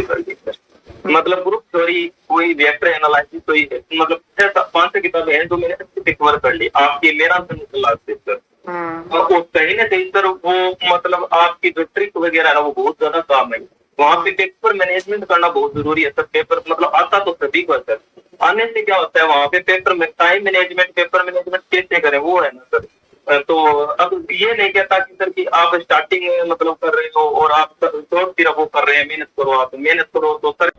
कर दी सर। मतलब group theory कोई वेक्टर एनालिसिस कोई मतलब 5-6 किताबें हैं जो मैंने अच्छे से कवर कर ली आपकी मेरा क्लास से सर। और वो कहीं ना कहीं सर वो मतलब आपकी जो ट्रिक वगैरह है वो बहुत ज्यादा काम है। वहाँ पे पेपर मैनेजमेंट करना बहुत जरूरी है सर। पेपर मतलब आता तो सभी को सर, आने से क्या होता है वहाँ पे पेपर में टाइम मैनेजमेंट पेपर मैनेजमेंट कैसे करें वो है ना सर। तो अब ये नहीं कहता कि सर कि आप स्टार्टिंग में मतलब कर रहे हो और आप शॉर्ट सिर्फ वो कर रहे हैं, मेहनत करो आप मेहनत करो तो सर।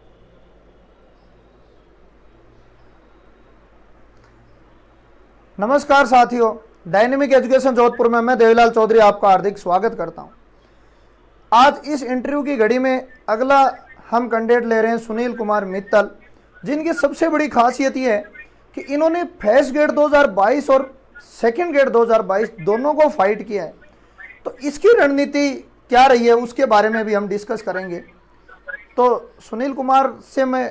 नमस्कार साथियों, डायनेमिक एजुकेशन जोधपुर में मैं देवीलाल चौधरी आपका हार्दिक स्वागत करता हूं। आज इस इंटरव्यू की घड़ी में अगला हम कैंडिडेट ले रहे हैं सुनील कुमार मित्तल, जिनकी सबसे बड़ी खासियत यह है कि इन्होंने फर्स्ट ग्रेड 2022 और सेकंड ग्रेड 2022 दोनों को फाइट किया है। तो इसकी रणनीति क्या रही है उसके बारे में भी हम डिस्कस करेंगे। तो सुनील कुमार से मैं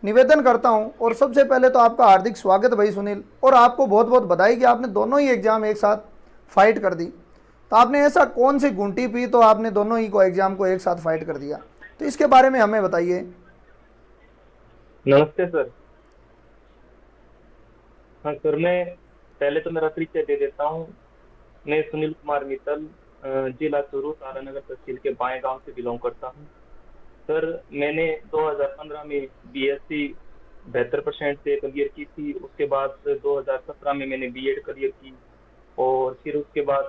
निवेदन करता हूं, और सबसे पहले तो आपका हार्दिक स्वागत भाई सुनील, और आपको बहुत बहुत बधाई कि आपने दोनों ही एग्जाम एक साथ फाइट कर दी। तो आपने ऐसा कौन सी घुंटी पी तो आपने दोनों ही को एग्जाम को एक साथ फाइट कर दिया, तो इसके बारे में हमें बताइए। नमस्ते सर। हाँ सर, मैं पहले तो मेरा परिचय दे देता हूँ। मैं सुनील कुमार मित्तल जिला चूरू तारानगर तहसील के बाएं गांव से बिलोंग करता हूँ। सर मैंने 2015 में बीएससी 72% से क्लियर की थी। उसके बाद 2017 में मैंने बीएड क्लियर की और फिर उसके बाद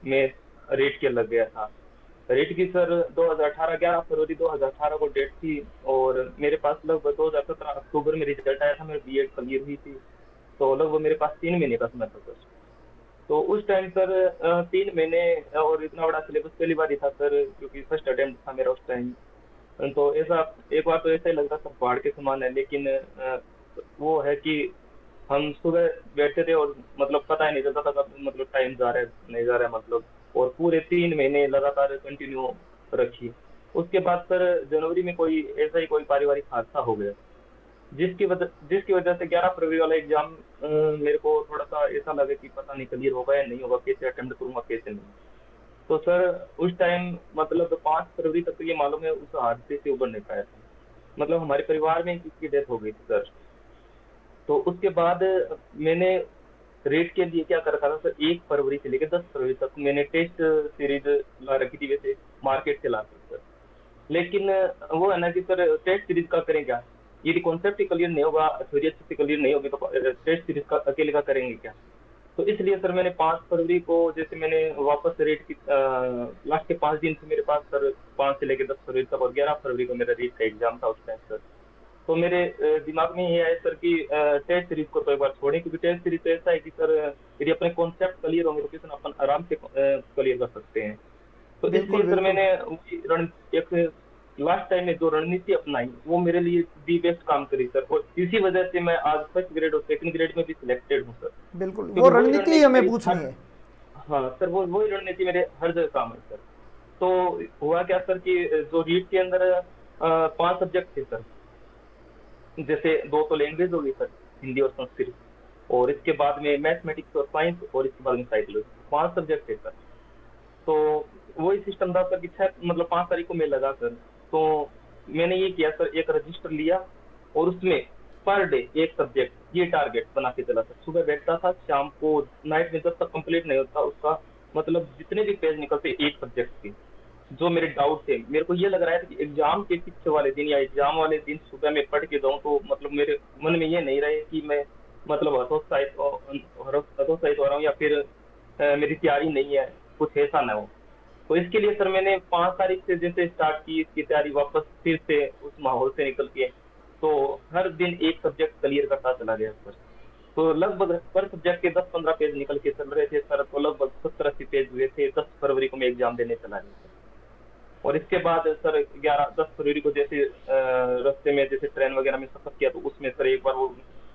मैं रेट के लग गया था। रेट की सर 2018 11 फरवरी 2018 को डेट थी और मेरे पास लगभग 2017 अक्टूबर में रिजल्ट आया था। मेरी बीएड क्लियर हुई थी तो लगभग मेरे पास 3 महीने का समय था सर। तो उस टाइम सर 3 महीने और इतना बड़ा सिलेबस पहली बार ही था सर, क्योंकि फर्स्ट अटेम्प्ट था मेरा उस टाइम। तो ऐसा एक बार तो ऐसा ही लग रहा था पहाड़ के समान है, लेकिन वो है कि हम सुबह बैठते थे और मतलब पता ही नहीं चलता था कब मतलब टाइम जा रहा है नहीं जा रहा है मतलब। और पूरे 3 महीने लगातार कंटिन्यू रखी। उसके बाद सर जनवरी में कोई ऐसा ही कोई पारिवारिक हादसा हो गया, जिसकी वजह से 11 फरवरी वाला एग्जाम मेरे को थोड़ा सा ऐसा लगा कि पता नहीं क्लियर होगा या नहीं होगा, कैसे अटेम्प्ट करूंगा कैसे नहीं। तो सर उस टाइम मतलब 5 फरवरी तक तो ये मालूम है उस हादसे से उबर नहीं पाया था। मतलब हमारे परिवार में किसी की डेथ हो गई थी सर। तो उसके बाद मैंने रेट के लिए क्या कर रखा था सर, 1 फरवरी से लेकर 10 फरवरी तक मैंने टेस्ट सीरीज ला रखी थी वैसे मार्केट से ला कर सर। लेकिन वो है ना कि सर टेस्ट सीरीज का करें क्या, यदि कॉन्सेप्ट ही क्लियर नहीं होगा थ्योरी अच्छे से क्लियर नहीं होगी तो टेस्ट सीरीज का अकेले का करेंगे क्या। तो इसलिए सर मैंने 5 फरवरी को जैसे मैंने वापस रेट की लास्ट के 5 दिन से मेरे पास सर 5 से लेकर 10 फरवरी तक और 11 फरवरी को मेरा रेट का एग्जाम था उस टाइम सर। तो मेरे दिमाग में ये है सर कि टेस्ट सीरीज को तो एक बार छोड़ें, क्योंकि टेस्ट सीरीज तो ऐसा है कि सर यदि अपने कॉन्सेप्ट क्लियर होंगे तो क्वेश्चन अपन आराम से क्लियर कर सकते हैं। तो बिल्कुल इसलिए सर बिल्कुल। मैंने एक लास्ट टाइम में जो रणनीति अपनाई वो मेरे लिए दी बेस्ट काम करी सर, और इसी वजह से मैं आज फर्स्ट ग्रेड और सेकंड ग्रेड में भी सिलेक्टेड हूँ सर। बिल्कुल वो क्योंकि वही रणनीति ही रणनीति हमें मेरी पूछनी हर, है। हाँ सर वो वही रणनीति मेरे हर जगह काम है सर। तो हुआ क्या सर कि जो रीट के अंदर 5 सब्जेक्ट थे सर। जैसे 2 तो लैंग्वेज हो गई सर, हिंदी और संस्कृत, और इसके बाद में मैथमेटिक्स और साइंस, और इसके बाद में साइकोलॉजी, 5 सब्जेक्ट थे सर। तो वही सिस्टम था सर कि 6 मतलब 5 तारीख को मैं लगा सर। तो मैंने ये किया सर, एक रजिस्टर लिया और उसमें पर डे एक सब्जेक्ट ये टारगेट बना के चला सर। सुबह बैठता था, शाम को नाइट में जब तक कंप्लीट नहीं होता उसका मतलब जितने भी पेज निकलते एक सब्जेक्ट के जो मेरे डाउट थे, मेरे को ये लग रहा है कि एग्जाम के पीछे वाले दिन या एग्जाम वाले दिन सुबह में पढ़ के जाऊं तो मतलब मेरे मन में ये नहीं रहे कि मैं मतलब हतोत्साहित हो रहा हूँ या फिर मेरी तैयारी नहीं है, कुछ ऐसा ना हो। तो इसके लिए सर मैंने 5 तारीख से जैसे स्टार्ट की इसकी तैयारी, वापस फिर से उस माहौल से निकल के तो हर दिन एक सब्जेक्ट क्लियर करता चला गया सर। तो लगभग पर सब्जेक्ट के 10-15 पेज निकल के चल रहे थे सर, तो लगभग 70-80 पेज हुए थे। 10 फरवरी को मैं एग्जाम देने चला गया सर। और इसके बाद सर 11-10 फरवरी को जैसे रास्ते में जैसे ट्रेन वगैरह में सफर किया तो उसमें सर एक बार वो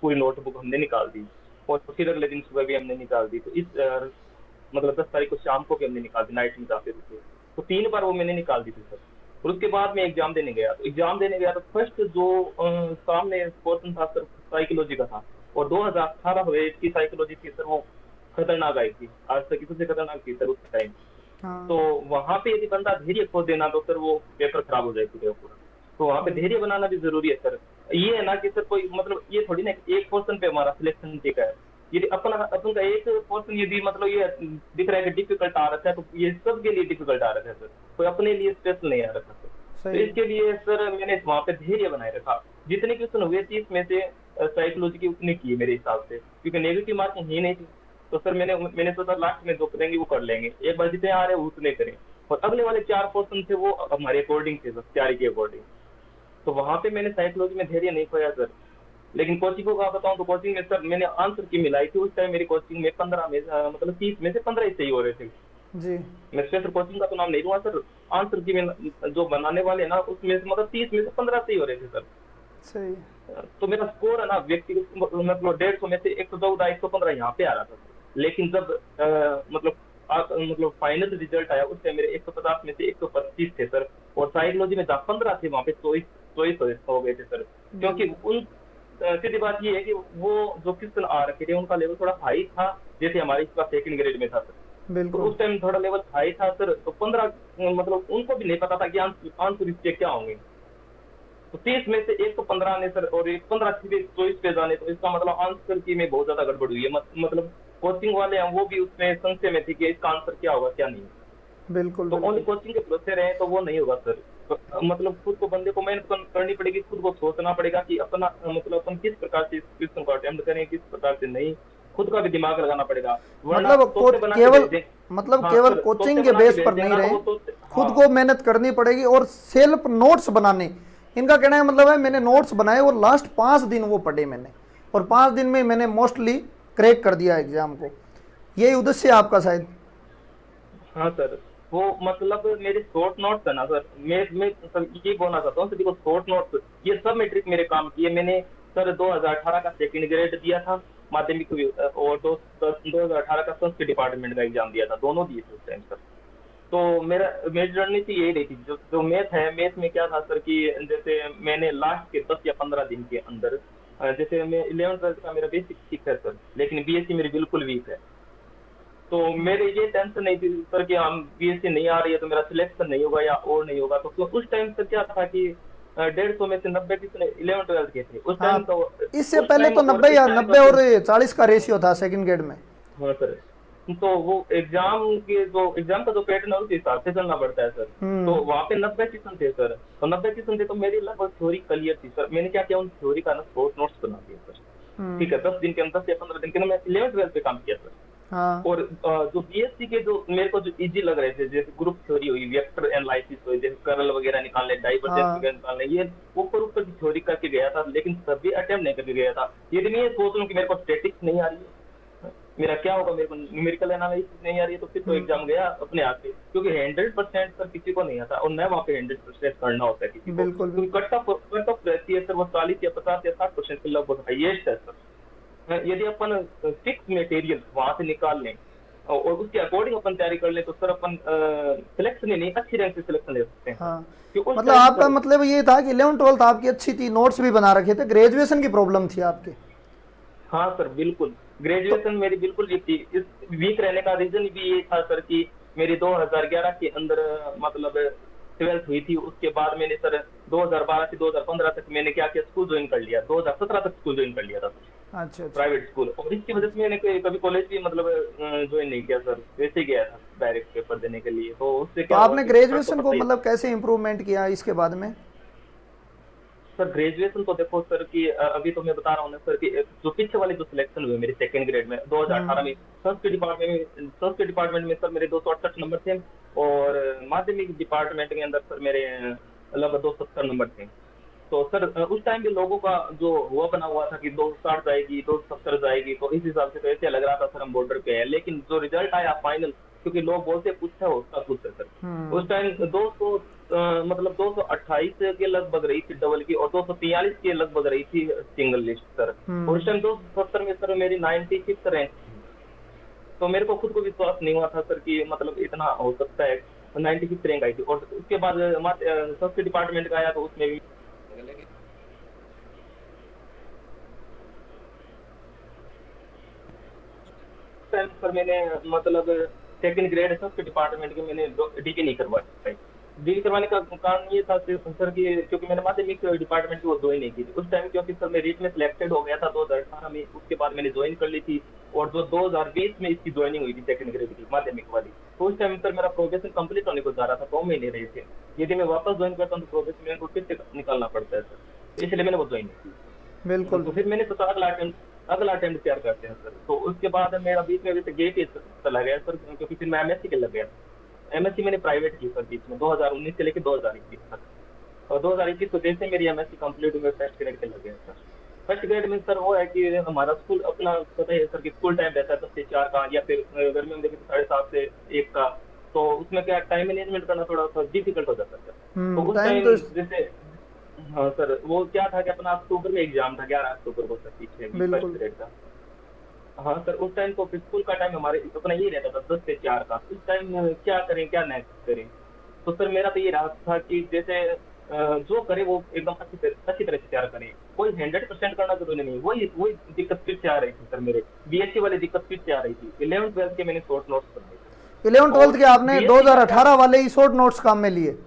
पूरी नोटबुक हमने निकाल दी, और फिर अगले दिन सुबह भी हमने निकाल दी। तो इस मतलब 10 तारीख को शाम को भी हमने निकाल दी, नाइट में जाते थे तो 3 बार वो मैंने निकाल दी थी सर। और उसके बाद मैं एग्जाम देने गया, तो एग्जाम देने गया तो फर्स्ट जो सामने पोर्सन था सर साइकोलॉजी का था, और 2018 हुए इसकी साइकोलॉजी थी सर, वो खतरनाक आई थी, आज तक की सबसे खतरनाक थी सर उस टाइम। तो हाँ वहां पे यदि बंदा धैर्य खो देना तो फिर वो पेपर खराब हो जाए पूरा पूरा। तो वहाँ पे धैर्य बनाना भी जरूरी है सर। ये है ना कि सर कोई मतलब ये थोड़ी ना एक पोर्शन पे हमारा सिलेक्शन टिका है। यदि अपन का एक पोर्शन यदि मतलब ये दिख रहा है कि डिफिकल्ट आ रखा है, तो ये सबके लिए डिफिकल्ट आ रखा है सर, कोई अपने लिए स्पेशल नहीं आ रखा सर। तो सही। इसके लिए सर मैंने वहाँ पे धैर्य बनाए रखा। जितने क्वेश्चन हुए 30 में से साइकोलॉजी की उतनी की है मेरे हिसाब से, क्योंकि नेगेटिव मार्किंग ही नहीं थी। तो सर मैंने सोचा लास्ट में जो करेंगे वो कर लेंगे, एक बार जितने आ रहे हैं उतने करें। और अगले वाले 4 पोर्शन थे वो हमारे अकॉर्डिंग थे सर, तैयारी के अकॉर्डिंग। तो वहां पे मैंने साइकोलॉजी में धैर्य नहीं खोया सर। लेकिन कोचिंग को बताऊं तो कोचिंग में सर मैंने आंसर की मिलाई थी उस टाइम। मेरी कोचिंग में 15 में मतलब 30 में से 15 ही सही हो रहे थे। जी। मैं स्पेशल कोचिंग का तो नाम नहीं लूंगा सर। आंसर की में जो बनाने वाले ना उसमें से मतलब 30 में से 15 सही हो रहे थे सर। सही। तो मेरा स्कोर है ना व्यक्तिगत मतलब 150 में से 114 115 यहाँ पे आ रहा था। लेकिन जब मतलब फाइनल रिजल्ट आया उस टाइम मेरे 150 में से 125 थे सर। और साइकोलॉजी में जहाँ 15 थे वहाँ पे 24 हो गए थे सर। क्योंकि उन सीधी बात ये है कि वो जो क्वेश्चन आ रखे थे उनका लेवल थोड़ा हाई था, जैसे हमारे इसका सेकंड ग्रेड में था सर। तो बिल्कुल। उस टाइम थोड़ा लेवल हाई था सर। तो 15 मतलब उनको भी नहीं पता था कि आंसर इसके क्या होंगे। तो 30 में से 115 ने सर, और 15 सीधे चॉइस पे जाने, तो इसका मतलब आंसर की में बहुत ज्यादा गड़बड़ हुई है। मतलब कोचिंग वाले हैं वो भी उसमें संशय में थे कि इसका आंसर क्या होगा क्या नहीं। बिल्कुल। तो ओनली बिल्कुल। कोचिंग के भरोसे रहे तो वो नहीं होगा सर। तो मतलब खुद को बंदे को मेहनत करनी पड़ेगी, खुद को सोचना पड़ेगा कि अपना मतलब अपन किस प्रकार से इस क्वेश्चन को अटेम्प्ट करें, किस प्रकार से नहीं। खुद का भी दिमाग लगाना पड़ेगा, वरना मतलब तोते बना के केवल भेज दें। मतलब हाँ केवल सर, कोचिंग तोते के बना के बेस भेज पर देंगे नहीं ना तो रहे, वो तोते। खुद हाँ को मेहनत करनी पड़ेगी और सेल्फ नोट्स बनाने। इनका कहना है मतलब है मैंने नोट्स बनाए और लास्ट 5 दिन वो पढ़े मैंने, और 5 दिन में मैंने मोस्टली क्रैक कर दिया एग्जाम को। यही उद्देश्य है आपका शायद। हाँ सर, वो मतलब मेरे शॉर्ट नोट्स है ना सर। मैं सर ये बोलना चाहता हूँ, देखो शॉर्ट नोट्स ये सब में ट्रिक मेरे काम किए। मैंने सर 2018 का सेकंड ग्रेड दिया था माध्यमिक और 2018 का संस्कृत डिपार्टमेंट का एग्जाम दिया था, दोनों दिए थे उस टाइम सर। तो मेरी रणनीति यही रही थी। जो जो मैथ है, मैथ में क्या था सर कि जैसे मैंने लास्ट के 10 या 15 दिन के अंदर जैसे मैं 11th 12th का मेरा बेसिक ठीक है सर, लेकिन बीएससी मेरी बिल्कुल वीक है। तो मेरे ये टेंशन नहीं थी सर कि हम बीएससी नहीं आ रही है तो मेरा सिलेक्शन नहीं होगा या और नहीं होगा। तो उस टाइम सर क्या था कि 150 में से 90 किसने 11th 12th के थे उस टाइम। हाँ, तो इससे उस पहले टाइम तो और 90 इस या टाइम का 90 और 40 का रेशियो था सेकंड ग्रेड में। हाँ सर। तो वो एग्जाम का जो पैटर्न है उस हिसाब से चलना पड़ता है सर। तो हम्म। वहाँ पे 90 क्वेश्चन थे सर। तो 90 क्वेश्चन थे तो मेरी लगभग थ्योरी क्लियर थी सर। मैंने क्या किया, उन थ्योरी का ना शॉर्ट नोट्स बना दिया सर। ठीक हम्म। है, 10 दिन के अंदर 10 या 15 दिन के अंदर मैं 11th 12th पे काम किया सर। हाँ। और जो बीएससी के जो मेरे को जो इजी लग रहे थे, जैसे ग्रुप थ्योरी हुई, वेक्टर एनालिसिस हुई, जैसे कर्ल वगैरह निकालने, डाइवर्जेंस हाँ। वगैरह निकालने, ये ऊपर ऊपर की थ्योरी करके गया था। लेकिन सभी अटेम्प्ट नहीं करके गया था। यदि मैं ये सोच लूं कि मेरे को स्टैटिक्स नहीं आ रही है, मेरा क्या होगा, मेरे को न्यूमेरिकल एनालिसिस नहीं आ रही है, तो फिर तो एग्जाम गया अपने आप से। क्योंकि 100% सर किसी को नहीं आता, और न वहाँ पे 100% करना होता है किसी को, बिल्कुल। क्योंकि कट ऑफ रहती है सर वो 40 या 50 या 60% के लगभग हाइएस्ट है सर। यदि अपन फिक्स मटेरियल वहां से निकाल लें और उसके अकॉर्डिंग अपन तैयारी कर लें तो सर अपन सिलेक्शन ही नहीं, अच्छी रैंक से सिलेक्शन ले सकते हैं सर। हाँ, कि उस मतलब टाइम आपका सर। मतलब ये था कि 11th 12th आपकी अच्छी थी, नोट्स भी बना रखे थे, ग्रेजुएशन की प्रॉब्लम थी आपके। हाँ सर बिल्कुल, तो ग्रेजुएशन मेरी बिल्कुल वीक थी। इस वीक रहने का रीजन भी ये था सर कि मेरी 2011 के अंदर मतलब 12th हुई थी। उसके बाद मैंने सर 2012 से 2015 तक मैंने क्या किया, स्कूल ज्वाइन कर लिया। 2017 तक स्कूल ज्वाइन कर लिया था सर, अच्छा अच्छा। Private school. और इसकी वजह से अच्छा। मैंने कभी कॉलेज भी मतलब ज्वाइन नहीं किया सर, वैसे ही गया था डायरेक्ट पेपर देने के लिए। तो उससे तो क्या हुआ आपने कि सर को ग्रेजुएशन को पता ही है। मतलब कैसे इम्प्रूवमेंट किया इसके बाद में? सर ग्रेजुएशन तो देखो सर कि अभी तो मैं बता रहा हूँ ना सर कि जो पीछे वाले जो सिलेक्शन हुए मेरे सेकंड ग्रेड में 2018 हम्म। में, संस्कृत डिपार्टमेंट में सर मेरे 268 नंबर थे। और माध्यमिक डिपार्टमेंट के अंदर सर मेरे लगभग 270 नंबर थे। तो सर उस टाइम भी लोगों का जो हुआ बना हुआ था कि 260 जाएगी 270 जाएगी, तो इस हिसाब से तो ऐसे लग रहा था सर हम बॉर्डर पे हैं। लेकिन जो रिजल्ट आया फाइनल, क्योंकि लोग बोलते कुछ है होता कुछ है सर। हम्म। उस टाइम 200 मतलब 228 के लगभग रही थी डबल की, और 243 के लगभग रही थी सिंगल लिस्ट सर। और उस हम्म। टाइम 270 में सर मेरी 95th रैंक थी। तो मेरे को खुद को विश्वास नहीं हुआ था सर कि मतलब इतना हो सकता है। 95th रैंक आई थी। और उसके बाद संस्कृत डिपार्टमेंट का आया तो उसमें भी टाइम पर मैंने मतलब सेकंड ग्रेड संस्कृत डिपार्टमेंट के मैंने डीपी नहीं करवाई। डील करवाने का कारण ये था सर कि क्योंकि मैंने माध्यमिक डिपार्टमेंट की वो ज्वाइन नहीं की थी उस टाइम, क्योंकि सर मैं रीट में सिलेक्टेड हो गया था 2018 में, उसके बाद मैंने ज्वाइन कर ली थी और जो 2020 में इसकी ज्वाइनिंग हुई थी सेकंड ग्रेड की माध्यमिक वाली, तो उस टाइम सर मेरा प्रोबेशन कंप्लीट होने को जा रहा था, 2 महीने रहे थे। यदि मैं वापस ज्वाइन करता हूँ तो प्रोबेशन मेरे को फिर से निकालना पड़ता है सर, इसलिए मैंने वो ज्वाइन नहीं की। बिल्कुल। तो फिर मैंने सोचा अगला अटेम्प्ट तैयार करते हैं सर। तो उसके बाद मेरा बीच में जैसे गेट ही चला गया सर, क्योंकि फिर मैं एमएससी के लग गया। एमएससी मैंने प्राइवेट की सर बीच में 2019 से लेकर 2021 तक, और 2021 को जैसे मेरी एमएससी कंप्लीट हुई, फर्स्ट ग्रेड के लग गया सर। फर्स्ट ग्रेड में सर वो है कि हमारा स्कूल अपना पता है सर कि स्कूल टाइम रहता है 10 से 4 का, या फिर गर्मी में देखें तो 7:30 से 1 का, तो उसमें क्या टाइम मैनेजमेंट करना थोड़ा सा डिफिकल्ट हो जाता है सर। तो उस टाइम टाइम तो जैसे, हाँ सर, वो क्या था कि अपना अक्टूबर में एग्जाम था, 11 अक्टूबर को सर, पीछे फर्स्ट बिल्कुल। ग्रेड का। हाँ सर, उस टाइम तो फिर स्कूल का टाइम हमारे अपना यही रहता था 10 से 4 का। उस टाइम क्या करें क्या नहीं करें, तो सर मेरा तो ये रहा था कि जैसे जो करे वो एकदम अच्छी तरह से तैयार करें, कोई 100% करना जरूरी नहीं। वही वही दिक्कत फिर से आ रही थी सर, मेरे बीएससी वाली दिक्कत फिर से आ रही थी। 11th 12th के मैंने शॉर्ट नोट्स बनाए थे 11 12 और के आपने बीएससी का क्या, 2018 वाले ही शॉर्ट नोट्स काम में लिए?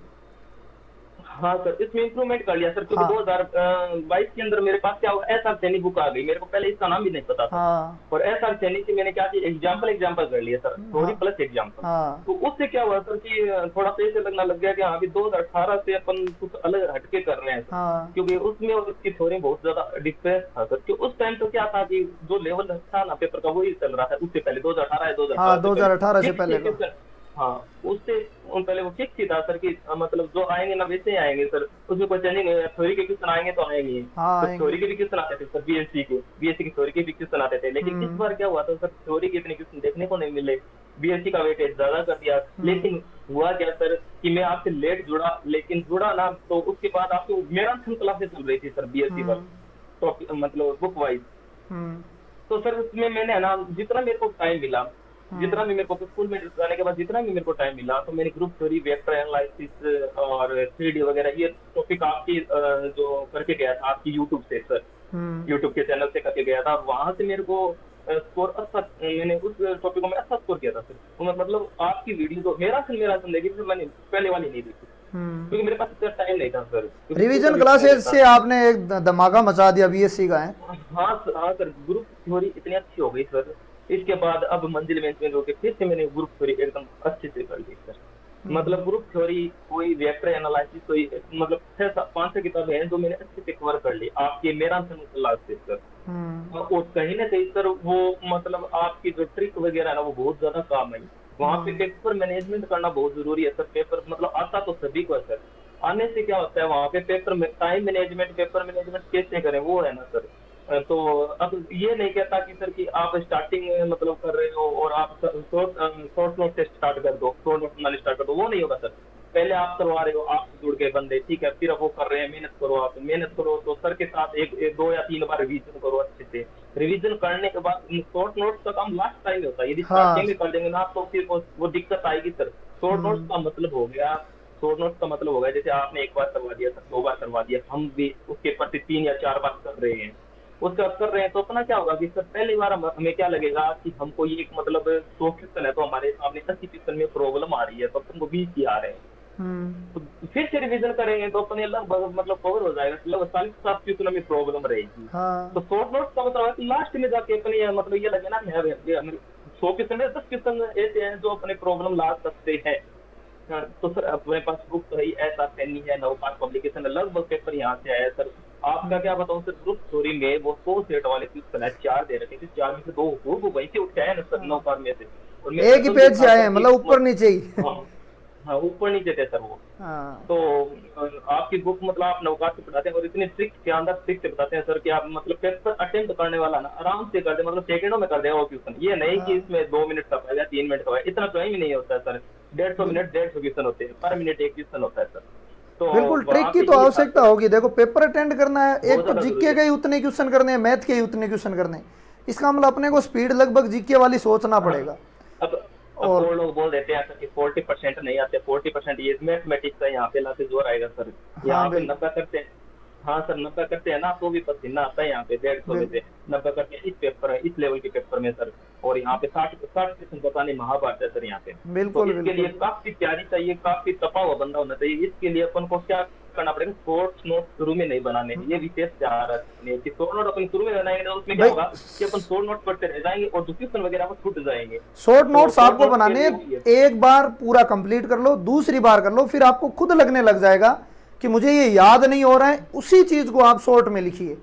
हाँ सर, इसमें इंप्रूवमेंट कर लिया सर, क्योंकि हाँ 2022 के अंदर मेरे पास क्या हुआ, एसआर सैनी बुक आ गई। मेरे को पहले इसका नाम भी नहीं पता था, हाँ और एसआर सैनी से मैंने क्या किया, एग्जाम्पल कर लिया सर, थ्योरी हाँ प्लस एग्जाम्पल। हाँ तो उससे क्या हुआ सर कि थोड़ा पैसे लगना लग गया कि हाँ अभी 2018 से अपन कुछ अलग हटके कर रहे हैं सर, हाँ क्योंकि उसमें और इसकी थ्योरी बहुत ज्यादा डिफरेंस था सर। कि उस टाइम तो क्या था कि जो लेवल था ना पेपर का वही चल रहा था, उससे पहले 2018 या हाँ 2018 से पहले 2018 से फिक्स पहले थे का। सर। हाँ, उससे पहले वो फिक्स ही था सर कि मतलब जो आएंगे ना वैसे ही आएंगे सर, उसमें कोई चेंजिंग नहीं है। थ्योरी के क्वेश्चन आएंगे तो आएंगे ही। हाँ तो आएंगे। थ्योरी के भी क्वेश्चन आते थे सर, बीएससी की थ्योरी के भी क्वेश्चन आते थे, लेकिन इस हम्म बार क्या हुआ था सर, थ्योरी के इतने क्वेश्चन देखने को नहीं मिले, बीएससी का वेटेज ज्यादा कर दिया। हम्म लेकिन हुआ क्या सर कि मैं आपसे लेट जुड़ा, लेकिन जुड़ा ना तो उसके बाद आपको मैराथन क्लासेस चल रही थी सर बीएससी पर, हम्म तो मतलब बुक वाइज। हम्म तो सर उसमें मैंने है ना जितना मेरे को टाइम मिला, हम्म जितना भी मेरे को स्कूल में जाने के बाद जितना भी मेरे को टाइम मिला, तो मैंने ग्रुप थ्योरी, वेक्टर एनालिसिस और 3D वगैरह ये टॉपिक आपकी जो करके गया था आपकी यूट्यूब से सर, हम्म यूट्यूब के चैनल से करके गया था। वहां से मेरे को स्कोर अच्छा, मैंने उस टॉपिक में अच्छा स्कोर किया था सर। तो मतलब आपकी वीडियो तो मेरा देखी थी, मैंने पहले वाली नहीं देखी, क्योंकि मेरे पास इतना टाइम नहीं था सर, क्योंकि स्कूल का रिवीजन भी टाइम क्लासेस रहता। से आपने एक धमाका मचा दिया बीएससी का है। हाँ सर, ग्रुप थ्योरी इतनी अच्छी हो गई सर। इसके बाद अब मंजिल में चेंज होकर फिर से मैंने ग्रुप थ्योरी एकदम अच्छे से कर ली सर। मतलब ग्रुप थ्योरी कोई वेक्टर एनालिसिस कोई मतलब 6 5 किताबें हैं जो मैंने अच्छे से कवर कर ली आपके मैराथन क्लास से सर। और कहीं ना कहीं सर वो मतलब आपकी जो ट्रिक वगैरह है ना वो बहुत ज्यादा काम आई। वहाँ पे पेपर मैनेजमेंट करना बहुत जरूरी है सर। पेपर मतलब आता तो सभी को है सर, आने से क्या होता है वहाँ पे पेपर में टाइम मैनेजमेंट, पेपर मैनेजमेंट कैसे करें वो है ना सर। तो अब ये नहीं कहता कि सर कि आप स्टार्टिंग मतलब कर रहे हो और आप शॉर्ट नोट से स्टार्ट कर दो, शॉर्ट नोट बनाने स्टार्ट कर दो, वो नहीं होगा सर। पहले आप करवा रहे हो, आप जुड़ गए बंदे, ठीक है, फिर अब वो कर रहे हैं, मेहनत करो, आप मेहनत करो तो सर के साथ एक 2 या 3 बार रिवीजन करो अच्छे से। रिवीजन करने के बाद शॉर्ट नोट्स का काम लास्ट टाइम होता है, यदि हाँ स्टार्टिंग में कर देंगे ना तो फिर वो दिक्कत आएगी सर। शॉर्ट नोट्स का मतलब हो गया, शॉर्ट नोट्स का मतलब होगा जैसे आपने 1 बार करवा दिया सर, 2 बार करवा दिया, हम भी उसके प्रति 3 या 4 बार कर रहे हैं, उसका कर रहे हैं, तो अपना क्या होगा कि सर पहली बार हमें क्या लगेगा कि हमको ये मतलब 100 क्वेश्चन है तो हमारे सामने 80 क्वेश्चन में प्रॉब्लम आ रही है, तो तुमको 20 ही आ रहे हैं। तो फिर से रिवीजन करेंगे तो अपने लगभग मतलब कवर हो जाएगा, लगभग 40 क्वेश्चन में प्रॉब्लम रहेगी। हाँ तो शॉर्ट नोट्स का मतलब है कि लास्ट में जाके अपने मतलब ये लगे ना 100 क्वेश्चन में 10 क्वेश्चन ऐसे हैं जो अपने प्रॉब्लम ला सकते हैं। तो सर अपने पास बुक तो है, ऐसा सैनी है, नवपाठ पब्लिकेशन, लगभग पेपर यहाँ से आया सर। आपका क्या बताऊं सर, ग्रुप थ्योरी में वो 100 सेट वाले क्वेश्चन है, 4 दे रखे थे, 4 में से 2 वो वहीं से उठ के आए ना सर, 9 पार में से। और मैं एक ही एकदम पेज से देखा आए सर हैं, कि मतलब ऊपर नीचे ही। हाँ हाँ, ऊपर नीचे थे सर वो। हाँ तो आपकी बुक मतलब आप नवकात से पढ़ाते हैं और इतनी ट्रिक के अंदर ट्रिक से बताते हैं सर कि आप मतलब पेपर अटेम्प्ट करने वाला ना आराम से कर दे, मतलब सेकंडों में कर देगा वो क्वेश्चन। ये नहीं कि इसमें 2 मिनट का पाएगा, 3 मिनट का पाएगा, इतना तो ही नहीं होता है सर। 150 मिनट 150 क्वेश्चन होते हैं, पर मिनट एक क्वेश्चन होता है सर। तो बिल्कुल, ट्रिक वहाँ की पे तो ये था आवश्यकता सर, होगी। देखो पेपर अटेंड करना है, बहुत एक तो ज्यादा जरूरी जीके है। के ही उतने क्वेश्चन करने हैं, मैथ के ही उतने क्वेश्चन करने हैं। इसका मतलब अपने को स्पीड लगभग जीके वाली सोचना हाँ, पड़ेगा। अब और वो लोग बोल देते हैं सर कि 40% नहीं आते, 40% ये मैथमेटिक्स का यहाँ पे लाते जोर आएगा सर, हाँ यहाँ पे बिल्कुल। 90 करते हैं। हाँ सर, 90 करते हैं ना तो भी पसीना आता है यहाँ पे 150 में बिल, से। 90 करते हैं इस पेपर, इस लेवल के पेपर में सर। और यहाँ पे 60 60 पता नहीं महाभारत है सर यहाँ पे। तो बिल्कुल इसके लिए बिल्कुल। काफी तैयारी चाहिए, काफी तपा हुआ बंदा होना चाहिए। इसके लिए अपन को क्या करना पड़ेगा, शॉर्ट नोट शुरू में नहीं बनाने, ये विशेष ध्यान रखनी है कि शॉर्ट नोट अपन शुरू में बनाएंगे तो उसमें क्या भाई होगा कि अपन शॉर्ट नोट पढ़ते रह जाएंगे और जो क्वेश्चन वगैरह वो छूट जाएंगे। शॉर्ट तो नोट्स शॉर्ट आपको नोट के बनाने, लिए वही है। एक बार पूरा कंप्लीट कर लो, दूसरी बार कर लो, फिर आपको खुद लगने लग जाएगा कि मुझे ये याद नहीं हो रहा है, उसी चीज को आप शॉर्ट में लिखिए।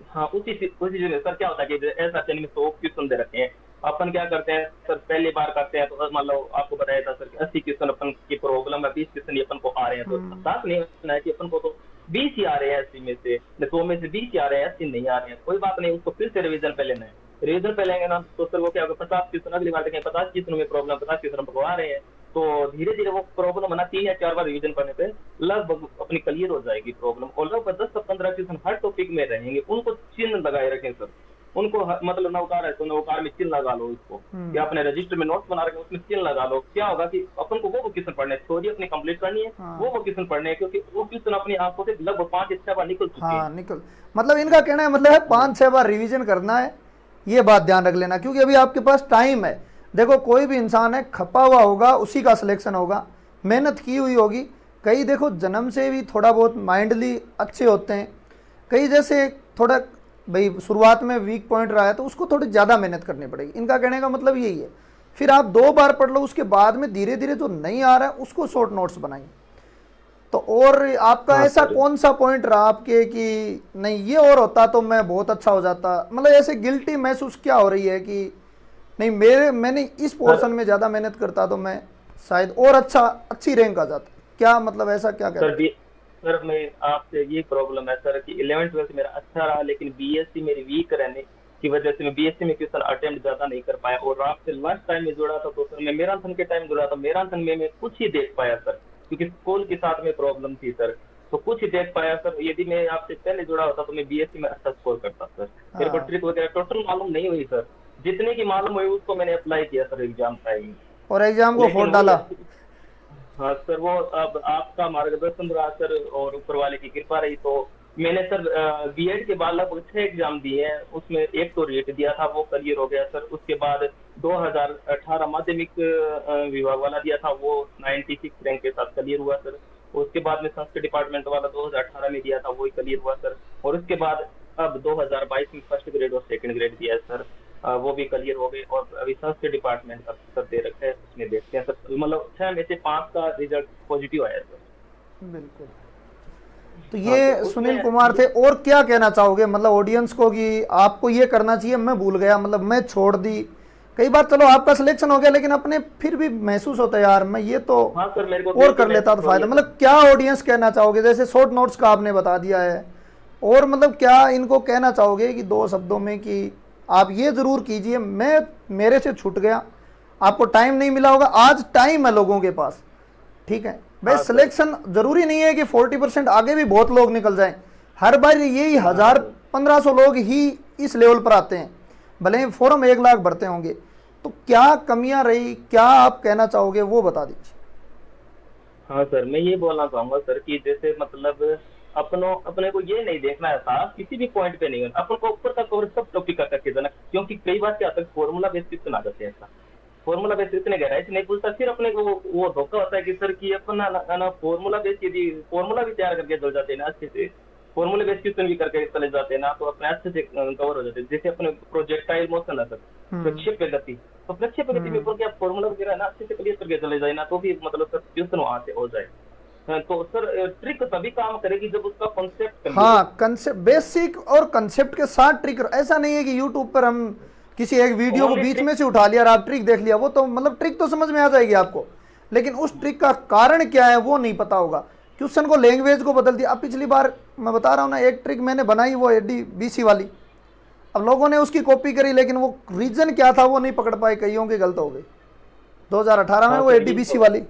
हाँ, उसी जगह सर क्या होता है कि ऐसा चैनल में 100 क्वेश्चन दे रखे हैं। अपन क्या करते हैं सर, पहली बार करते हैं तो मान लो आपको बताया था सर कि 80 क्वेश्चन अपन की प्रॉब्लम है, 20 क्वेश्चन ही अपन को आ रहे हैं। तो साथ नहीं होना है कि अपन को तो 20 ही आ रहे हैं 80 में से, 100 में से 20 ही आ रहे हैं, 80 नहीं आ रहे हैं, कोई बात नहीं, उसको फिर से रिवीजन पे लेना है। रिवीजन पे लेंगे ना तो सर वो क्या होगा, 50 क्वेश्चन अगली बार देखें, 50 क्वेश्चन में प्रॉब्लम, 50 क्वेश्चन हमको आ रहे हैं। तो धीरे धीरे वो प्रॉब्लम है ना 3 या 4 बार रिवीजन करने पे लगभग अपनी क्लियर हो जाएगी प्रॉब्लम। और लगभग 10 से 15 क्वेश्चन हर टॉपिक में रहेंगे, उनको चिन्ह लगाए रखें सर। उनको मतलब नौकार है तो नौकार में चिन्ह लगा लो इसको, या अपने रजिस्टर में नोट्स बना रखे हैं, उसमें चिन्ह लगा लो। क्या होगा कि अपन को वो क्वेश्चन पढ़ने, थ्योरी अपनी कंप्लीट करनी है, हाँ वो क्वेश्चन पढ़ने हैं, क्योंकि वो क्वेश्चन अपनी आंखों से लगभग 5 या 6 बार निकल चुके हाँ हैं। निकल, मतलब इनका कहना है मतलब है 5-6 बार रिवीजन करना है, ये बात ध्यान रख लेना, क्योंकि अभी आपके पास टाइम है। देखो कोई भी इंसान है, खपा हुआ होगा उसी का सिलेक्शन होगा, मेहनत की हुई होगी। कई देखो जन्म से भी थोड़ा बहुत माइंडली अच्छे होते हैं, कई जैसे थोड़ा भाई शुरुआत में वीक पॉइंट रहा है तो उसको थोड़ी ज़्यादा मेहनत करनी पड़ेगी। इनका कहने का मतलब यही है। फिर आप 2 बार पढ़ लो, उसके बाद में धीरे धीरे जो नहीं आ रहा है उसको शॉर्ट नोट्स बनाइए। तो और आपका हाँ ऐसा सर। कौन सा पॉइंट रहा आपके कि नहीं ये और होता तो मैं बहुत अच्छा हो जाता, मतलब ऐसे गिल्टी महसूस क्या हो रही है कि नहीं मैंने इस सर पोर्शन में ज़्यादा मेहनत करता तो मैं शायद और अच्छी रैंक आ जाता, क्या मतलब ऐसा क्या सर कहते बी सर मैं आपसे ये प्रॉब्लम है सर कि 11th 12th मेरा अच्छा रहा, लेकिन बीएससी मेरी वीक रहने की वजह से मैं बीएससी में क्वेश्चन अटेम्प्ट ज्यादा नहीं कर पाया। और आपसे लास्ट टाइम में जुड़ा था तो सर मैं मैराथन के टाइम जुड़ा था, मैराथन में मैं कुछ ही देख पाया सर, क्योंकि स्कूल के साथ में प्रॉब्लम थी सर। तो कुछ ही देख पाया सर, यदि मैं आपसे पहले जुड़ा होता तो मैं बीएससी में अच्छा स्कोर करता सर। मेरे को हाँ, ट्रिक वगैरह टोटल मालूम नहीं हुई सर, जितने की मालूम हुई उसको मैंने अप्लाई किया सर एग्जाम टाइम। और एग्जाम को लेकिन फोड़ वही डाला। है। हाँ सर, वो अब आपका मार्गदर्शन रहा सर और ऊपर वाले की कृपा रही, तो मैंने सर बीएड के बाद लगभग 6 एग्जाम दिए हैं, उसमें एक तो रेट दिया था वो क्लियर हो गया सर। उसके बाद 2018 माध्यमिक विभाग वाला दिया था, वो 96 रैंक के साथ क्लियर हुआ सर। उसके बाद में संस्कृत डिपार्टमेंट वाला 2018 में दिया था, वो ही क्लियर हुआ सर। और उसके बाद अब 2022 में फर्स्ट ग्रेड और सेकंड ग्रेड दिया है सर, वो भी क्लियर हो गए। और अभी संस्कृत डिपार्टमेंट का सर दे रखा है, उसमें देखते हैं सर, मतलब 6 में से 5 का रिजल्ट पॉजिटिव आया सर। बिल्कुल। तो हाँ सर, ये उसमें सुनील कुमार थे, और क्या कहना चाहोगे मतलब ऑडियंस को कि आपको ये करना चाहिए, मैं भूल गया, मतलब मैं छोड़ दी। कई बार चलो आपका सिलेक्शन हो गया लेकिन अपने फिर भी महसूस होता है यार मैं ये तो हाँ सर, मेरे को और बिल्कुल कर लेता तो महसूस हो रही फायदा, है मतलब सर। क्या ऑडियंस कहना चाहोगे, जैसे शॉर्ट नोट्स का आपने बता दिया है, और मतलब क्या इनको कहना चाहोगे कि 2 शब्दों में कि आप ये जरूर कीजिए, मैं मेरे से छूट गया, आपको टाइम नहीं मिला होगा, आज टाइम है लोगों के पास, ठीक है भाई। हाँ सर। सिलेक्शन जरूरी नहीं है कि 40% आगे भी बहुत लोग निकल जाएं, हर बार यही हाँ 1000-1500 लोग ही इस लेवल पर आते हैं, भले ही फॉर्म 1 लाख भरते होंगे। तो क्या कमियां रही, क्या आप कहना चाहोगे वो बता दीजिए। हाँ सर, मैं ये बोलना चाहूंगा सर कि जैसे मतलब अपने को ये नहीं देखना है साहब, किसी भी पॉइंट पे नहीं होना, अपन को ऊपर का कवर सब टॉपिक का करके देना, क्योंकि कई बार क्या होता है फॉर्मूला बेस क्वेश्चन आ जाते हैं ऐसा। फॉर्मूला बेस इतने गहराई से नहीं पूछता, फिर अपने को वो धोखा होता है कि सर कि अपन ना फॉर्मूला बेस यदि फॉर्मूला भी तैयार करके चल जाते हैं ना अच्छे से, फॉर्मूले बेस क्वेश्चन भी करके चले जाते हैं ना, तो अपने अच्छे से कवर हो जाते हैं। जैसे अपने प्रोजेक्टाइल मोशन है सर, प्रक्षेप गति, तो प्रक्षेप गति में क्या फॉर्मूला वगैरह ना अच्छे से क्लियर करके चले जाए ना, तो भी मतलब सर क्वेश्चन वहां से हो जाए। तो सर ट्रिक तभी काम करेगी जब उसका कॉन्सेप्ट क्लियर हो। हाँ, कंसेप्ट बेसिक और कंसेप्ट के साथ ट्रिक, ऐसा नहीं है कि यूट्यूब पर हम किसी एक वीडियो को ओनली बीच ट्रिक। में से उठा लिया और आप ट्रिक देख लिया, वो तो मतलब ट्रिक तो समझ में आ जाएगी आपको, लेकिन उस ट्रिक का कारण क्या है वो नहीं पता होगा। क्वेश्चन को लैंग्वेज को बदल दिया। अब पिछली बार मैं बता रहा हूँ ना, एक ट्रिक मैंने बनाई वो ADBC वाली, अब लोगों ने उसकी कॉपी करी लेकिन वो रीजन क्या था वो नहीं पकड़ पाए, कईयों की गलत हो गई 2018 में हाँ वो सर, ये ADBC तो वाली।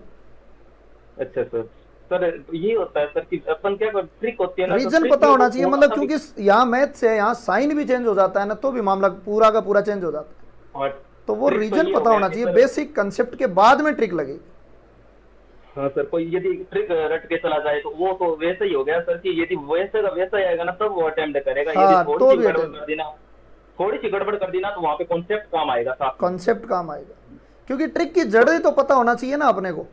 अच्छा सर। सर ये होता है सर कि अपन क्या ट्रिक होती है ना, तो रीजन ट्रिक पता में वो होना चाहिए, थोड़ा मतलब सा भी। क्योंकि यहाँ मैथ से यहाँ साइन भी चेंज हो जाता है ना, तो भी मामला पूरा का पूरा चेंज हो जाता है। और तो वो ट्रिक तो रीजन ये हो पता गया होना कि चाहिए, सर, बेसिक कंसेप्ट के बाद में ट्रिक लगेगी। हाँ सर, कोई यदि ट्रिक रट के चला जाए तो वो तो वैसे ही हो गया सर, कि यदि वैसे का वैसा ही आएगा ना तब वो अटेम्प्ट करेगा। यदि हाँ थोड़ी तो सी भी गड़बड़ अटेम्प्ट, कर दी ना, थोड़ी सी गड़बड़ कर दी ना, तो वहां पे कॉन्सेप्ट काम आएगा साथ में। कॉन्सेप्ट काम आएगा, क्योंकि ट्रिक की तो जड़ तो पता होना चाहिए ना अपने को।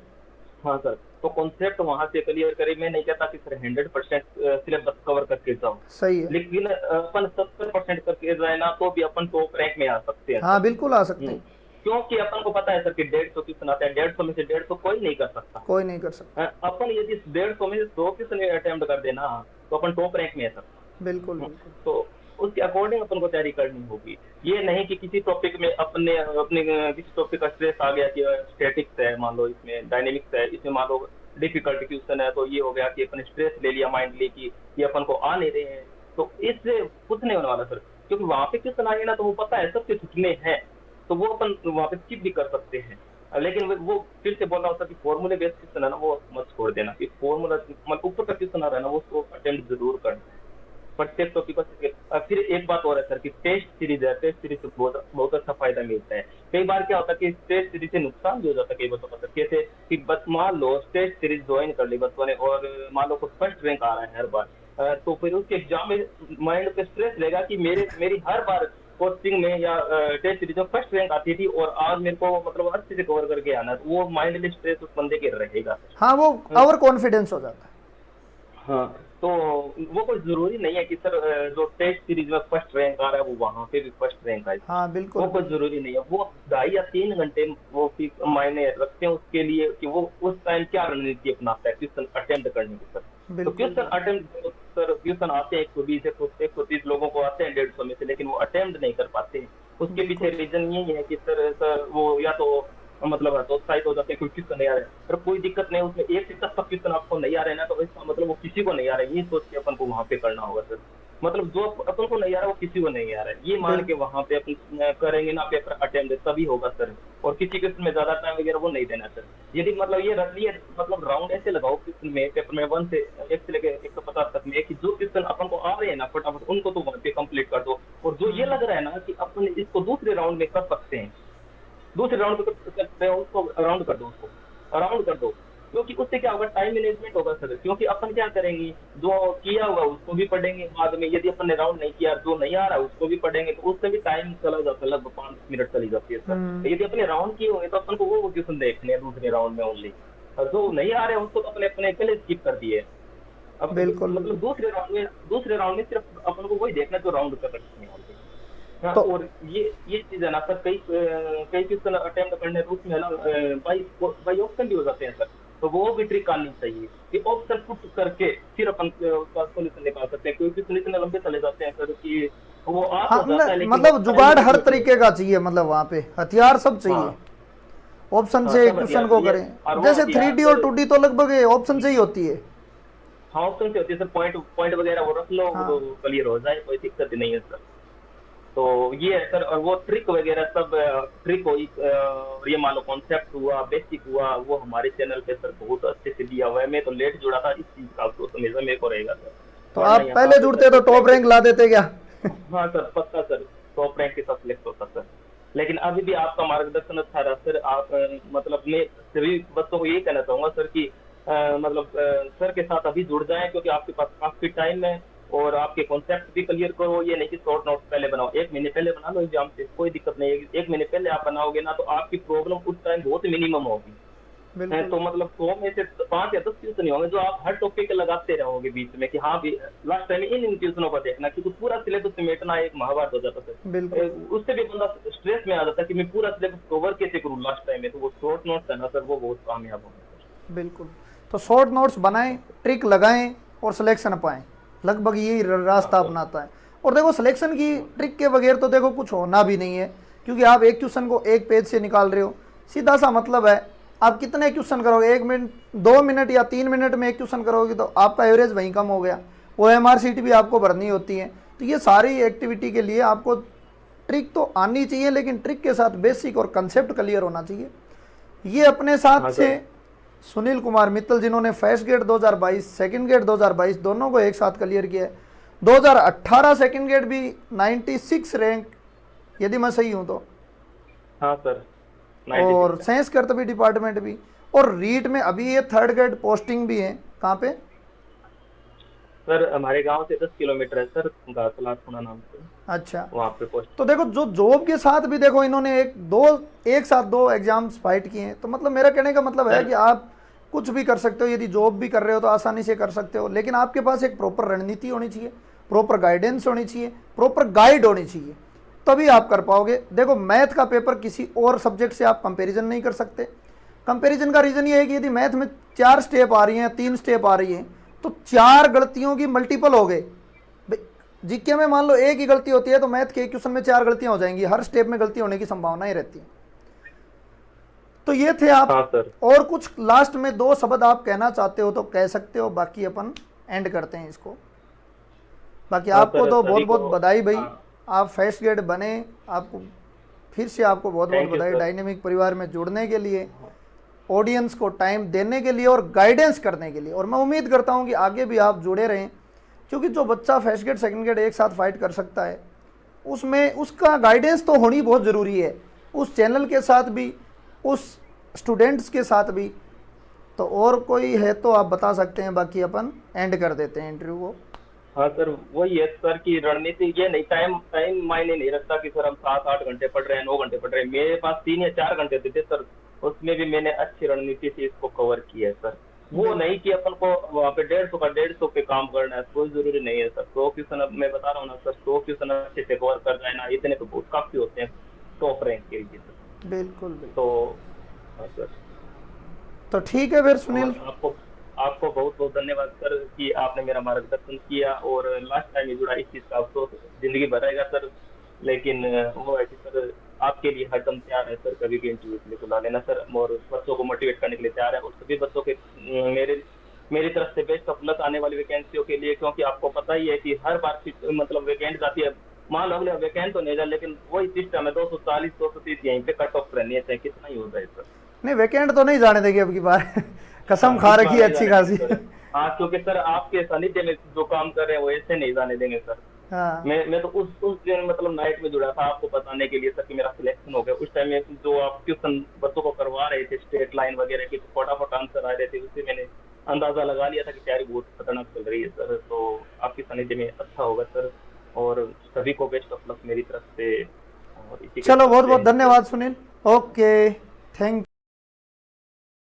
हाँ सर, तो कॉन्सेप्ट वहां से क्लियर करे। मैं नहीं कहता कि सर 100% सिलेबस कवर करके जाओ, सही है। लेकिन अपन 70% करके जाए ना तो भी अपन टॉप रैंक में आ सकते हैं हाँ सर। बिल्कुल आ सकते हम्म, हैं। क्योंकि अपन को पता है सर कि 150 क्वेश्चन आते हैं, 150 में से 150 कोई नहीं कर सकता। कोई नहीं कर सकता। अपन यदि 150 में से 100 क्वेश्चन अटेम्प्ट कर देना तो अपन टॉप रैंक में है सर। बिल्कुल बिल्कुल। तो उसके अकॉर्डिंग अपन को तैयारी करनी होगी। ये नहीं कि किसी टॉपिक में अपने अपने किसी टॉपिक का स्ट्रेस आ गया कि स्टैटिक्स है, मान लो इसमें डायनेमिक्स है, इसमें मान लो डिफिकल्ट क्वेश्चन है, तो ये हो गया कि अपन स्ट्रेस ले लिया माइंडली कि ये अपन को आ नहीं रहे हैं। तो इससे कुछ नहीं होने वाला सर, क्योंकि वहां पे क्वेश्चन आए ना तो वो पता है सबके छुटने हैं, तो वो अपन वहां पे स्किप भी कर सकते हैं। लेकिन वो फिर से बोल रहा हूँ सर कि फॉर्मूले बेस्ड क्वेश्चन है ना वो मत छोड़ देना, कि फॉर्मूला मतलब ऊपर का क्वेश्चन आ रहा है ना वो उसको अटेम्प्ट जरूर करना। प्रत्येक टॉपिक पर फिर एक बात और है सर कि टेस्ट सीरीज है, टेस्ट सीरीज से बहुत बहुत अच्छा फायदा मिलता है। कई बार क्या होता है कि टेस्ट सीरीज से नुकसान भी हो जाता है कई बच्चों का, कैसे कि बस मान लो टेस्ट सीरीज ज्वाइन कर ली बच्चों ने और मान लो फर्स्ट रैंक आ रहा है हर बार, तो फिर उसके एग्जाम में माइंड पे स्ट्रेस रहेगा कि मेरी हर बार कोचिंग में या टेस्ट सीरीज में फर्स्ट रैंक आती थी और आज मेरे को मतलब अच्छे से कवर करके आना है, तो वो माइंडली स्ट्रेस उस बंदे के रहेगा। हाँ वो ओवर कॉन्फिडेंस हो जाता है। हाँ, तो वो कोई जरूरी नहीं है कि सर जो टेस्ट सीरीज में फर्स्ट रैंक आ रहा है वो वहां पे भी फर्स्ट रैंक आए। हाँ बिल्कुल वो कोई बिल्कुल। जरूरी नहीं है। वो 2.5 या 3 घंटे वो मायने रखते हैं उसके लिए कि वो उस टाइम क्या रणनीति अपनाता है क्वेश्चन अटेम्प्ट करने की सर। तो बिल्कुल क्वेश्चन बिल्कुल। अटेम्प्ट सर, क्वेश्चन आते हैं 120 130 लोगों को आते हैं 150 में से, लेकिन वो अटेम्प्ट नहीं कर पाते हैं। उसके पीछे बिल्कुल रीजन ये है कि सर वो या तो मतलब हतोत्साहित हो जाते हैं, कोई क्वेश्चन नहीं आ रहा है। पर कोई दिक्कत नहीं, उसमें 1 से 10 तक क्वेश्चन आपको नहीं आ रहे हैं ना, तो इसका मतलब वो किसी को नहीं आ रहा है, ये सोच के अपन को वहां पे करना होगा सर। मतलब जो अपन को नहीं आ रहा है वो किसी को नहीं आ रहा है, ये मान के बिल्कुल। वहां पे अपन करेंगे ना पेपर अटेम्प्ट, तभी होगा सर। और किसी क्वेश्चन में ज्यादा टाइम वगैरह वो नहीं देना सर। यदि मतलब ये रख लिए मतलब राउंड ऐसे लगाओ क्वेश्चन में, पेपर में 1 से लेकर 150 तक में, कि जो क्वेश्चन अपन को आ रहे हैं ना फटाफट उनको तो वहां पे कंप्लीट कर दो, और जो ये लग रहा है ना कि अपन इसको दूसरे राउंड में कर सकते हैं, दूसरे राउंड पे करते हैं उसको राउंड कर दो, उसको राउंड कर दो। क्योंकि उससे क्या होगा, टाइम मैनेजमेंट होगा सर। क्योंकि अपन क्या करेंगे, जो किया हुआ उसको भी पढ़ेंगे बाद में, यदि अपन ने राउंड नहीं किया जो नहीं आ रहा उसको भी पढ़ेंगे, तो उससे भी टाइम चला जाता है, लगभग 5 मिनट चली जाती है सर। यदि अपने राउंड किए होंगे तो अपन को वो क्वेश्चन देखने हैं दूसरे राउंड में ओनली, और जो नहीं आ रहे हैं उसको तो अपने अपने पहले स्किप कर दिए। अब बिल्कुल मतलब बिल्कुल। दूसरे राउंड में सिर्फ अपन को वही देखना जो राउंड कर रखे हैं। हाँ, तो और ये चीज है ना सर, कई क्वेश्चन अटेम्प्ट करने तो उसमें है ना बाई ऑप्शन भी हो जाते हैं सर। तो वो भी ट्रिक आनी चाहिए कि ऑप्शन पुट करके फिर अपन उसका सोल्यूशन निकाल सकते हैं, क्योंकि सोल्यूशन लंबे चले जाते हैं सर कि वो आ हाँ तो जाता है लेकिन वो मतलब टाइम जुगाड़ हर मैनेजमेंट नहीं तरीके होता। का चाहिए, मतलब वहाँ पे हथियार सब चाहिए। हाँ ऑप्शन हाँ, से सब क्वेश्चन हथियार को चाहिए। करें। और वो जैसे थ्री हथियार डी और सर, 2D तो लगभग ऑप्शन से ही होती है। हाँ ऑप्शन से होती है सर, पॉइंट पॉइंट वगैरह वो रख लो, वो हाँ क्लियर हो जाए, कोई दिक्कत नहीं है सर। तो ये है सर। और वो ट्रिक वगैरह सब ट्रिक हुई, ये मान लो कॉन्सेप्ट हुआ, बेसिक हुआ, वो हमारे चैनल पे सर बहुत अच्छे से दिया हुआ है। मैं तो लेट जुड़ा था, इस चीज का अफसोस हमेशा मेरे को रहेगा सर, तो वरना आप यहाँ पहले पे सर जुड़ते तो टॉप टॉप रैंक के रैंक ला देते क्या? साथ, हाँ सर पक्का सर, टॉप रैंक के साथ सिलेक्ट होता सर। लेकिन अभी भी आपका मार्गदर्शन अच्छा रहा सर। आप मतलब मैं सभी बच्चों को यही कहना चाहूंगा सर कि मतलब सर के साथ अभी जुड़ जाएं, क्योंकि आपके पास काफी टाइम है, और आपके कॉन्सेप्ट भी क्लियर करो। ये नहीं कि शॉर्ट नोट्स पहले बनाओ, 1 महीने पहले बना लो एग्जाम से, कोई दिक्कत नहीं है। 1 महीने पहले आप बनाओगे ना तो आपकी प्रॉब्लम उस टाइम बहुत मिनिमम होगी। बिल्कुल तो मतलब 100 में से 5 या 10 ट्यूशन नहीं होंगे जो आप हर टॉपिक लगाते रहोगे बीच में, कि हाँ भी लास्ट टाइम इन ट्यूशनों को देखना, क्योंकि पूरा सिलेबस समेटना एक महाभारत हो जाता बिल्कुल है। उससे भी बंदा स्ट्रेस में आ जाता है कि मैं पूरा सिलेबस कवर कैसे करूँ लास्ट टाइम में। तो वो शॉर्ट नोट्स है ना सर, वो बहुत कामयाब होंगे बिल्कुल। तो शॉर्ट नोट्स बनाएं, ट्रिक लगाएं और सिलेक्शन पाएं, लगभग यही रास्ता सर। अपनाता है। और देखो सिलेक्शन की ट्रिक के बगैर तो देखो कुछ होना भी नहीं है, क्योंकि आप एक क्वेश्चन को एक पेज से निकाल रहे हो, सीधा सा मतलब है। आप कितने क्वेश्चन करोगे, 1 मिनट 2 मिनट या 3 मिनट में एक क्वेश्चन करोगे तो आपका एवरेज वहीं कम हो गया। वो MR शीट भी आपको भरनी होती है। तो ये सारी एक्टिविटी के लिए आपको ट्रिक तो आनी चाहिए, लेकिन ट्रिक के साथ बेसिक और कंसेप्ट क्लियर होना चाहिए। ये अपने साथ हाँ से सर। सुनील कुमार मित्तल, जिन्होंने फर्स्ट गेट 2022 सेकंड गेट 2022 दोनों को एक साथ क्लियर किया है। 2018 सेकंड गेट भी 96 रैंक, यदि मैं सही हूं तो। हाँ सर, और 96 है। संस्कृत भी डिपार्टमेंट भी। और रीट में अभी ये थर्ड ग्रेड पोस्टिंग भी है, कहाँ पे? सर हमारे गांव से 10 किलोमीटर है सर, गासला थोड़ा नाम से, अच्छा, वहाँ पे पोस्ट। तो देखो जो जॉब के साथ भी देखो इन्होंने एक साथ दो एग्जाम्स फाइट किए हैं, तो मतलब मेरा कहने का मतलब है सर कि आप कुछ भी कर सकते हो, यदि जॉब भी कर रहे हो तो आसानी से कर सकते हो, लेकिन आपके पास एक प्रॉपर रणनीति होनी चाहिए, प्रॉपर गाइडेंस होनी चाहिए, प्रॉपर गाइड होनी चाहिए, तभी आप कर पाओगे। देखो मैथ का पेपर किसी और सब्जेक्ट से आप कंपैरिजन नहीं कर सकते। कंपैरिजन का रीज़न ये है कि यदि मैथ में 4 स्टेप आ रही हैं, 3 स्टेप आ रही हैं, तो 4 गलतियों की मल्टीपल हो गए। जीके में मान लो एक ही गलती होती है, तो मैथ के एक क्वेश्चन में 4 गलतियां हो जाएंगी, हर स्टेप में गलती होने की संभावना ही रहती है। तो ये थे आप, हाँ सर। और कुछ लास्ट में 2 शब्द आप कहना चाहते हो तो कह सकते हो, बाकी अपन एंड करते हैं इसको। बाकी हाँ आपको सर तो बहुत सभी को। बहुत बधाई भाई, हाँ। आप फर्स्ट ग्रेड बने, आपको फिर से आपको बहुत बहुत थैंक यू बधाई सर। डायनेमिक परिवार में जुड़ने के लिए, हाँ। ऑडियंस को टाइम देने के लिए और गाइडेंस करने के लिए। और मैं उम्मीद करता हूँ कि आगे भी आप जुड़े रहें, क्योंकि जो बच्चा फर्स्ट ग्रेड सेकंड ग्रेड एक साथ फाइट कर सकता है, उसमें उसका गाइडेंस तो होनी बहुत ज़रूरी है, उस चैनल के साथ भी, उस स्टूडेंट्स के साथ भी। तो और कोई है तो आप बता सकते हैं, बाकी अपन एंड कर देते हैं इंटरव्यू को। हाँ सर, वही है सर की रणनीति ये नहीं, टाइम टाइम मायने नहीं रखता कि सर हम 7-8 घंटे पढ़ रहे हैं, 9 घंटे पढ़ रहे हैं। मेरे पास 3 या 4 घंटे थे सर, उसमें भी मैंने अच्छी रणनीति से इसको कवर किया है सर। वो बिल नहीं कि अपन को वहाँ पे 150 पे काम करना है, कोई जरूरी नहीं है सर। 100 क्वेश्चन, अब मैं बता रहा हूँ ना सर, 100 क्वेश्चन अच्छे से कवर कर जाए ना, इतने तो बहुत काफी होते हैं टॉप रैंक के लिए सर। बिल्कुल बिल्कुल। तो हाँ सर। तो ठीक है फिर सुनील। और आपको आपको बहुत बहुत धन्यवाद सर कि आपने मेरा मार्गदर्शन किया। और लास्ट टाइम ये जुड़ा, इस चीज का अफसोस जिंदगी भर रहेगा सर, लेकिन वो है कि सर आपके लिए हरदम तैयार है सर, कभी भी इंटरव्यू के लिए बुला लेना सर। और बच्चों को मोटिवेट करने के लिए तैयार है, और सभी बच्चों के मेरे मेरी तरफ से बेस्ट ऑफ लक आने वाली वैकेंसियों के लिए, क्योंकि आपको पता ही है कि हर बार मतलब वैकेंट आती है। मान लो अगले वैकेंट तो नहीं जाए, लेकिन वही सिस्टम है, 240-230 यहीं पे कट ऑफ रहनी है, चाहे कितना ही हो जाए सर। नहीं, वैकेंट तो नहीं जाने देंगे अब की बार कसम हाँ, खा इस रखी बार है नहीं अच्छी जाने देंगे खासी सर। हाँ, क्योंकि सर आपके सानिध्य में जो काम कर रहे हैं वो ऐसे नहीं जाने देंगे सर। हाँ मैं तो उस दिन मतलब नाइट में जुड़ा था आपको बताने के लिए सर कि मेरा सिलेक्शन हो गया। उस टाइम में जो आप क्वेश्चन बच्चों को करवा रहे थे, स्ट्रेट लाइन वगैरह की, तो फटाफट आंसर आ रहे थे, उससे मैंने अंदाजा लगा लिया था कि तैयारी बहुत खतरनाक चल रही है सर। तो आपके सानिध्य में अच्छा होगा सर, और सभी को बेस्ट ऑफ लक मेरी तरफ से, और इसी के चलो, साथ बहुत बहुत जय हिंद, जय धन्यवाद भारत। सुनील। Okay, thank